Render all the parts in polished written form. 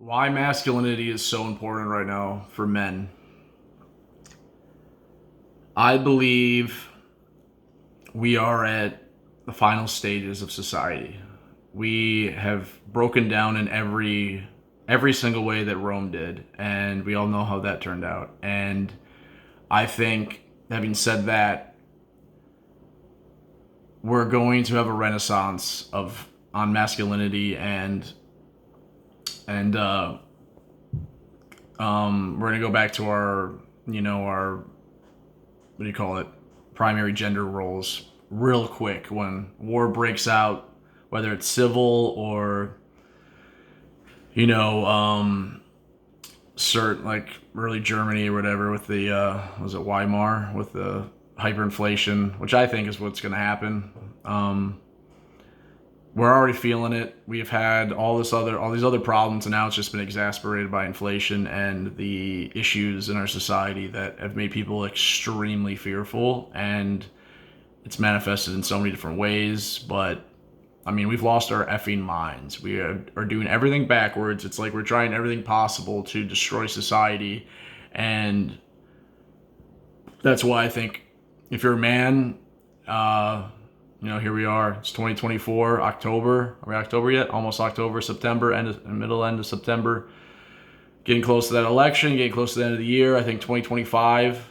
Why masculinity is so important right now for men. I believe we are at the final stages of society. We have broken down in every single way that Rome did, and we all know how that turned out. And I think, having said that, we're going to have a renaissance of on masculinity and we're gonna go back to our what do you call it, primary gender roles real quick when war breaks out, whether it's civil or you know cert like early Germany or whatever with the was it Weimar with the hyperinflation, which I think is what's going to happen. We're already feeling it. We've had all these other problems, and now it's just been exacerbated by inflation and the issues in our society that have made people extremely fearful, and it's manifested in so many different ways. But I mean, we've lost our effing minds. We are doing everything backwards. It's like we're trying everything possible to destroy society, and that's why I think if you're a man, here we are. It's 2024, October. Are we October yet? Almost October, September, end of September. Getting close to that election, getting close to the end of the year. I think 2025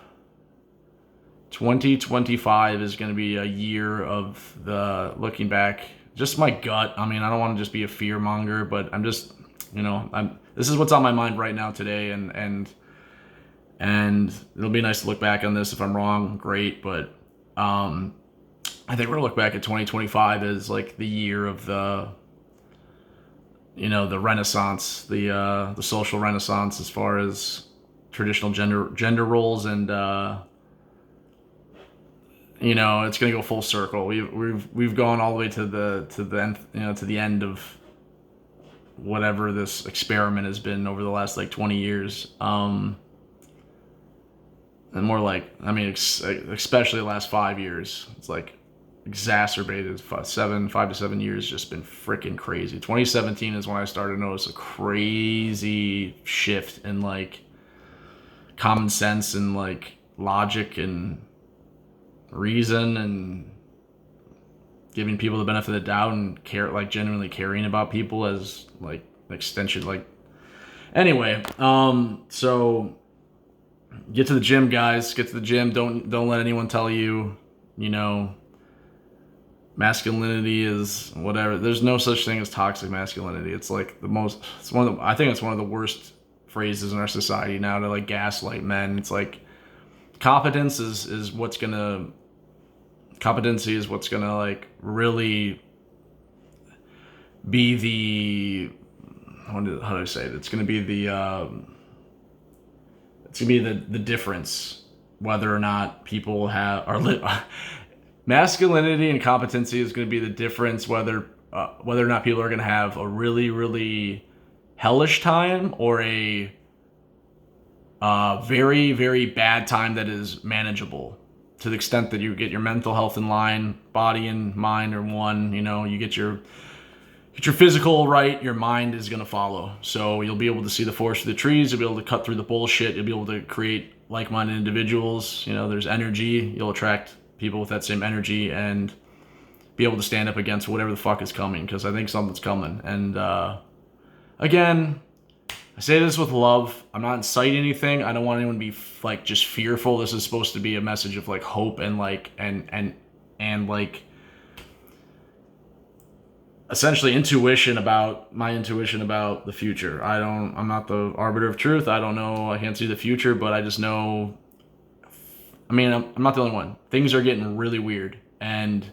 is going to be a year of the looking back. Just my gut. I mean, I don't want to just be a fear monger, but I'm just, this is what's on my mind right now today, and it'll be nice to look back on this. If I'm wrong, great, but I think we're gonna look back at 2025 as like the year of the renaissance, the social renaissance as far as traditional gender roles, and it's gonna go full circle. We've gone all the way to the end, to the end of whatever this experiment has been over the last like 20 years. And more like, I mean, especially the last 5 years, it's like exacerbated. 5 to 7 years, just been freaking crazy. 2017 is when I started to notice a crazy shift in like common sense and like logic and reason, and giving people the benefit of the doubt and care, like genuinely caring about people as like an extension. Like anyway, so get to the gym, guys. Get to the gym. Don't let anyone tell you, masculinity is whatever. There's no such thing as toxic masculinity. It's like I think it's one of the worst phrases in our society now to like gaslight men. It's like competency is what's gonna like really be the, how do I say it? It's gonna be the difference whether or not people masculinity and competency is going to be the difference whether or not people are going to have a really, really hellish time or a very, very bad time that is manageable, to the extent that you get your mental health in line. Body and mind are one. You get your physical right, your mind is going to follow. So you'll be able to see the forest through the trees. You'll be able to cut through the bullshit. You'll be able to create like-minded individuals. There's energy. You'll attract people with that same energy and be able to stand up against whatever the fuck is coming, because I think something's coming. And again, I say this with love. I'm not inciting anything. I don't want anyone to be like just fearful. This is supposed to be a message of like hope and like and like essentially intuition about the future. I'm not the arbiter of truth. I don't know. I can't see the future, but I just know. I mean, I'm not the only one. Things are getting really weird, and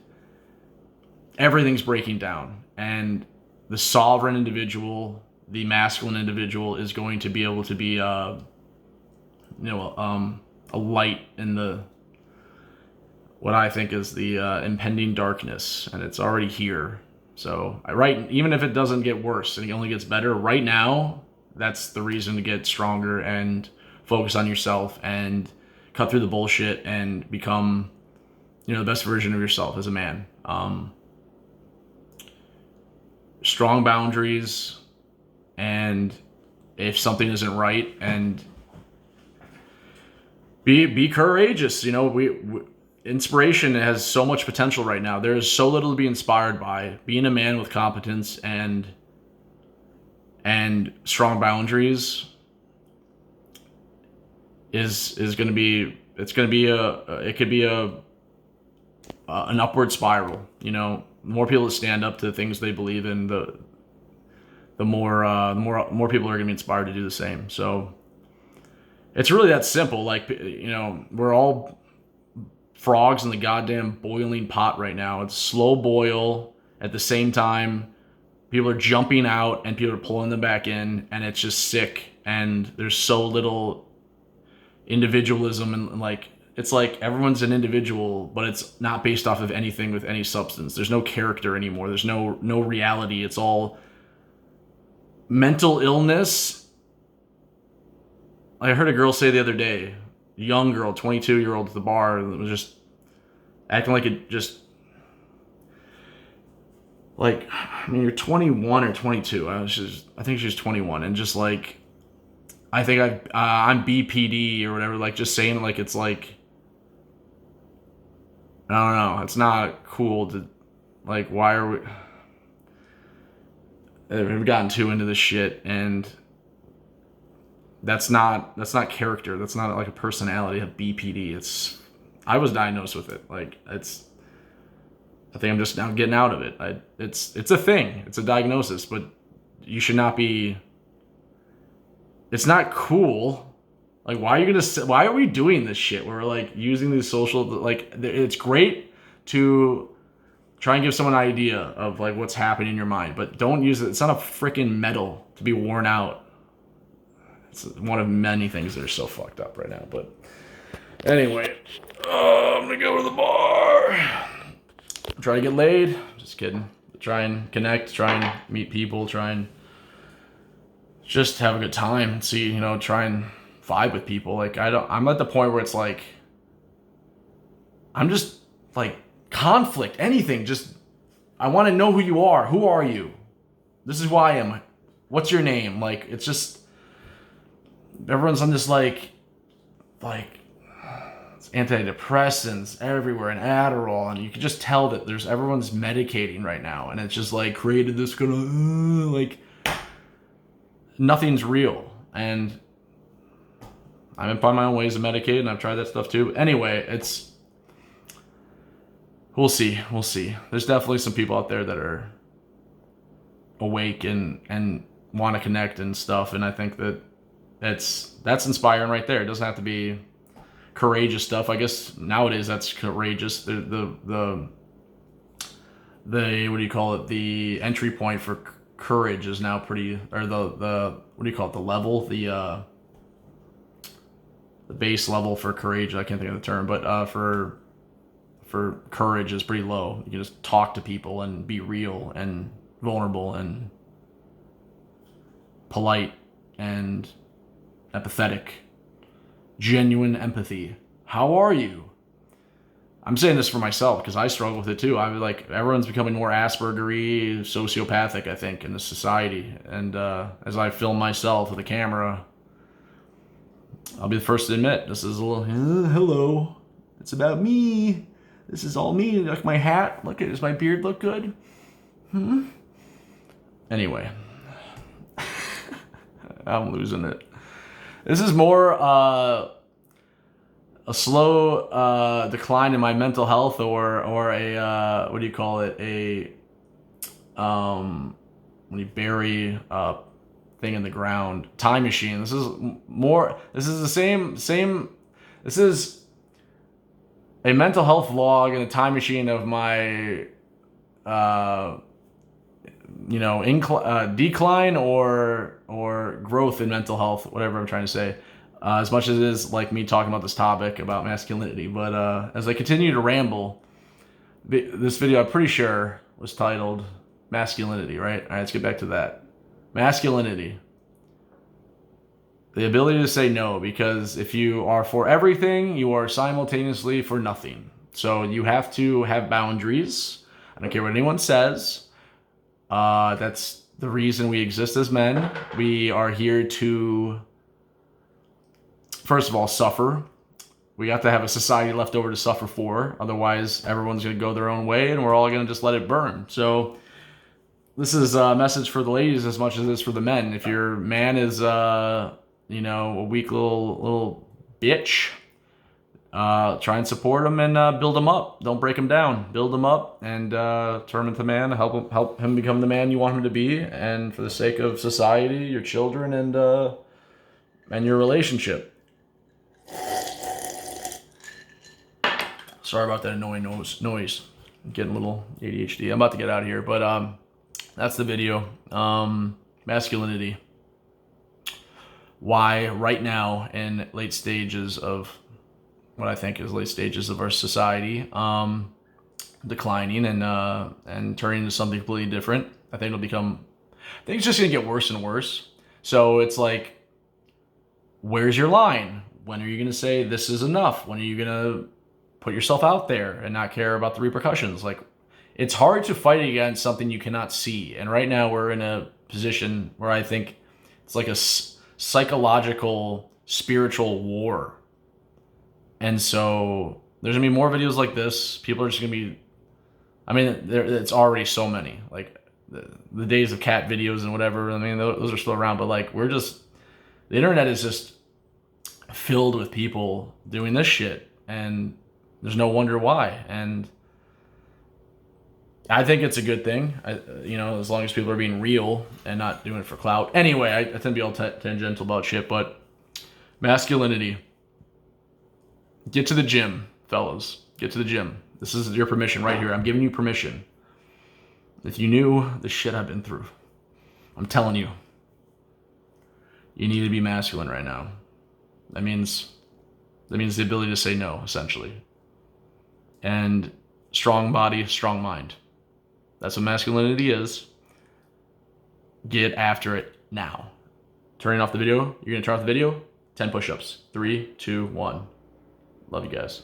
everything's breaking down. And the sovereign individual, the masculine individual, is going to be able to be, a light in the what I think is the impending darkness, and it's already here. So, even if it doesn't get worse and it only gets better, right now, that's the reason to get stronger and focus on yourself and cut through the bullshit and become, the best version of yourself as a man. Strong boundaries and if something isn't right, and be courageous. You know, we inspiration has so much potential right now. There is so little to be inspired by. Being a man with competence and strong boundaries is going to be, it's going to be it could be an upward spiral. You know, the more people that stand up to the things they believe in, the more people are going to be inspired to do the same. So it's really that simple. Like, you know, we're all frogs in the goddamn boiling pot right now. It's slow boil. At the same time, people are jumping out and people are pulling them back in, and it's just sick. And there's so little individualism, and like, it's like everyone's an individual, but it's not based off of anything with any substance. There's no character anymore. There's no reality. It's all mental illness. I heard a girl say the other day, a young girl, 22-year-old at the bar, that was just acting like it just, like, I mean, you're 21 or 22. I think she was 21, and just like, I think I'm BPD or whatever, like, just saying it like it's like, I don't know, it's not cool to, like, why are we, we've gotten too into this shit, and that's not character. That's not like a personality, a BPD. I was diagnosed with it. Like, I think I'm just now getting out of it. It's a thing. It's a diagnosis, but you should not be, it's not cool. Like, why are we doing this shit? We're like using these social, like, it's great to try and give someone an idea of like what's happening in your mind, but don't use it. It's not a freaking medal to be worn out. It's one of many things that are so fucked up right now. But anyway, I'm gonna go to the bar. Try to get laid. Just kidding. Try and connect. Try and meet people. Try and just have a good time. See, you know, try and vibe with people. Like, I'm at the point where it's like, I'm just like, conflict, anything. Just, I want to know who you are. Who are you? This is who I am. What's your name? Like, it's just, everyone's on this like antidepressants everywhere and Adderall, and you can just tell that everyone's medicating right now, and it's just like created this kind of like nothing's real. And I've been finding my own ways to medicate, and I've tried that stuff too. Anyway, we'll see. There's definitely some people out there that are awake and want to connect and stuff, and I think that's inspiring right there. It doesn't have to be courageous stuff. I guess nowadays that's courageous. The what do you call it? The entry point for courage is now pretty, or the what do you call it? The level, the base level for courage. I can't think of the term, but for courage is pretty low. You can just talk to people and be real and vulnerable and polite and empathetic. Genuine empathy. How are you? I'm saying this for myself because I struggle with it too. I was like, everyone's becoming more Asperger-y, sociopathic, I think, in this society. And as I film myself with a camera, I'll be the first to admit, this is a little, hello, it's about me. This is all me. Like my hat. Look, does my beard look good? Anyway, I'm losing it. This is more a slow decline in my mental health, or a what do you call it? When you bury a thing in the ground. Time machine. This is more. This is the same. This is a mental health vlog and a time machine of my decline or growth in mental health, whatever I'm trying to say, as much as it is like me talking about this topic about masculinity. But as I continue to ramble, this video, I'm pretty sure, was titled Masculinity, right? All right, let's get back to that. Masculinity. The ability to say no, because if you are for everything, you are simultaneously for nothing. So you have to have boundaries. I don't care what anyone says. That's the reason we exist as men. We are here to, first of all, suffer. We have to have a society left over to suffer for. Otherwise, everyone's going to go their own way and we're all going to just let it burn. So this is a message for the ladies as much as it is for the men. If your man is, a weak little bitch, try and support him and build him up. Don't break him down. Build him up and turn him into man. Help him become the man you want him to be. And for the sake of society, your children, and your relationship. Sorry about that annoying noise. I'm getting a little ADHD. I'm about to get out of here, but that's the video. Masculinity. Why right now in late stages of what I think is late stages of our society, declining and turning into something completely different. I think it's just gonna get worse and worse. So it's like, where's your line? When are you gonna say this is enough? When are you gonna put yourself out there and not care about the repercussions? Like, it's hard to fight against something you cannot see. And right now we're in a position where I think it's like a psychological, spiritual war. And so there's gonna be more videos like this. People are just gonna be, it's already so many. Like the days of cat videos and whatever, those are still around, but like the internet is just filled with people doing this shit. And there's no wonder why. And I think it's a good thing, as long as people are being real and not doing it for clout. Anyway, I tend to be all tangential about shit, but masculinity. Get to the gym, fellas. Get to the gym. This is your permission right here. I'm giving you permission. If you knew the shit I've been through, I'm telling you, you need to be masculine right now. That means the ability to say no, essentially. And strong body, strong mind. That's what masculinity is. Get after it now. Turning off the video. You're going to turn off the video. 10 push-ups. 3, 2, 1. Love you guys.